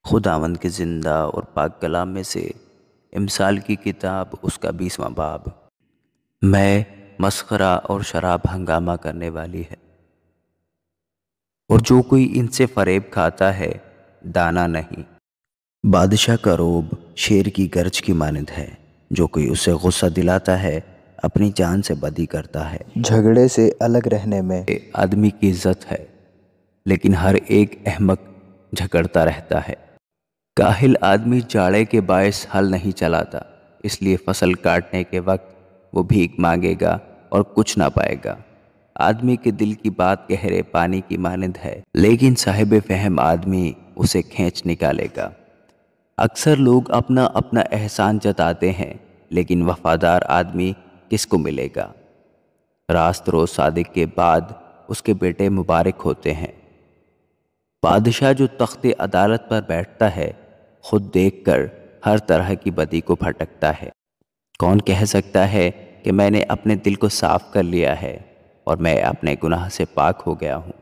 خداوند کے زندہ اور پاک کلام میں سے امثال کی کتاب اس کا 20واں باب۔ میں مسخرہ اور شراب ہنگامہ کرنے والی ہے، اور جو کوئی ان سے فریب کھاتا ہے دانا نہیں۔ بادشاہ کا روب شیر کی گرج کی مانند ہے، جو کوئی اسے غصہ دلاتا ہے اپنی جان سے بدی کرتا ہے۔ جھگڑے سے الگ رہنے میں آدمی کی عزت ہے، لیکن ہر ایک احمق جھگڑتا رہتا ہے۔ کاہل آدمی جاڑے کے باعث ہل نہیں چلاتا، اس لیے فصل کاٹنے کے وقت وہ بھیک مانگے گا اور کچھ نہ پائے گا۔ آدمی کے دل کی بات گہرے پانی کی مانند ہے، لیکن صاحب فہم آدمی اسے کھینچ نکالے گا۔ اکثر لوگ اپنا اپنا احسان جتاتے ہیں، لیکن وفادار آدمی کس کو ملے گا؟ راست روز صادق کے بعد اس کے بیٹے مبارک ہوتے ہیں۔ بادشاہ جو تخت عدالت پر بیٹھتا ہے خود دیکھ کر ہر طرح کی بدی کو پھٹکتا ہے۔ کون کہہ سکتا ہے کہ میں نے اپنے دل کو صاف کر لیا ہے اور میں اپنے گناہ سے پاک ہو گیا ہوں؟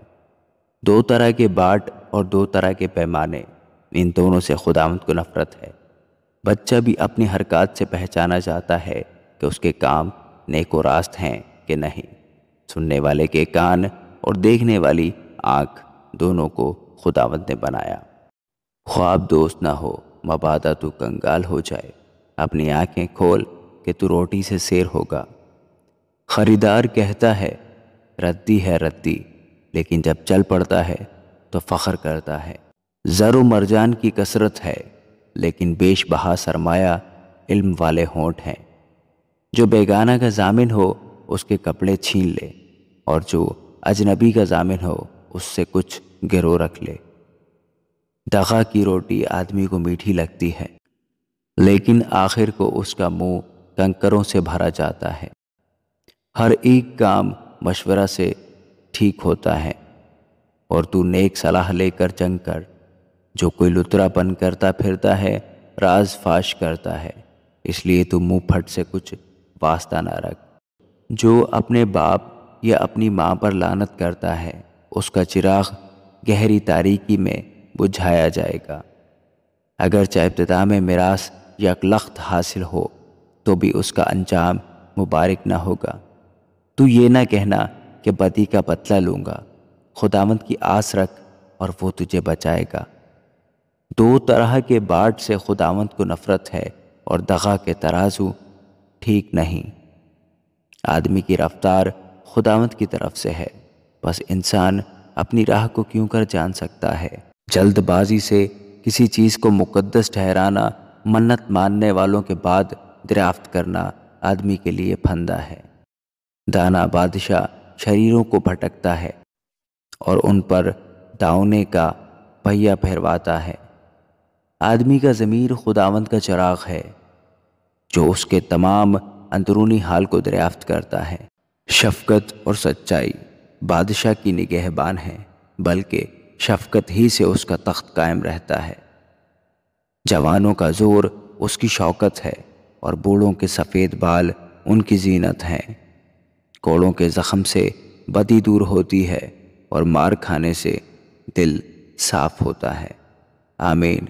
دو طرح کے باٹ اور دو طرح کے پیمانے، ان دونوں سے خداوند کو نفرت ہے۔ بچہ بھی اپنی حرکات سے پہچانا جاتا ہے کہ اس کے کام نیک و راست ہیں کہ نہیں۔ سننے والے کے کان اور دیکھنے والی آنکھ دونوں کو خداوند نے بنایا۔ خواب دوست نہ ہو مبادا تو کنگال ہو جائے، اپنی آنکھیں کھول کہ تو روٹی سے سیر ہوگا۔ خریدار کہتا ہے ردی ہے ردی، لیکن جب چل پڑتا ہے تو فخر کرتا ہے۔ زر و مرجان کی کثرت ہے، لیکن بیش بہا سرمایہ علم والے ہونٹ ہیں۔ جو بیگانہ کا ضامن ہو اس کے کپڑے چھین لے، اور جو اجنبی کا ضامن ہو اس سے کچھ گرو رکھ لے۔ دغا کی روٹی آدمی کو میٹھی لگتی ہے، لیکن آخر کو اس کا منہ کنکروں سے بھرا جاتا ہے۔ ہر ایک کام مشورہ سے ٹھیک ہوتا ہے، اور تو نیک صلاح لے کر جنگ کر۔ جو کوئی لترا پن کرتا پھرتا ہے راز فاش کرتا ہے، اس لیے تو منہ پھٹ سے کچھ واسطہ نہ رکھ۔ جو اپنے باپ یا اپنی ماں پر لعنت کرتا ہے اس کا چراغ گہری تاریکی میں بجھایا جائے گا۔ اگرچہ ابتدا میں میراث یکلخت حاصل ہو تو بھی اس کا انجام مبارک نہ ہوگا۔ تو یہ نہ کہنا کہ بدی کا بدلہ لوں گا، خداوند کی آس رکھ اور وہ تجھے بچائے گا۔ دو طرح کے باٹ سے خداوند کو نفرت ہے، اور دغا کے ترازو ٹھیک نہیں۔ آدمی کی رفتار خداوند کی طرف سے ہے، بس انسان اپنی راہ کو کیوں کر جان سکتا ہے؟ جلد بازی سے کسی چیز کو مقدس ٹھہرانا، منت ماننے والوں کے بعد دریافت کرنا آدمی کے لیے پھندہ ہے۔ دانا بادشاہ شریروں کو بھٹکتا ہے اور ان پر داؤنے کا پہیا پھرواتا ہے۔ آدمی کا ضمیر خداوند کا چراغ ہے، جو اس کے تمام اندرونی حال کو دریافت کرتا ہے۔ شفقت اور سچائی بادشاہ کی نگہبان ہے، بلکہ شفقت ہی سے اس کا تخت قائم رہتا ہے۔ جوانوں کا زور اس کی شوکت ہے، اور بوڑھوں کے سفید بال ان کی زینت ہیں۔ کوڑوں کے زخم سے بدی دور ہوتی ہے، اور مار کھانے سے دل صاف ہوتا ہے۔ آمین۔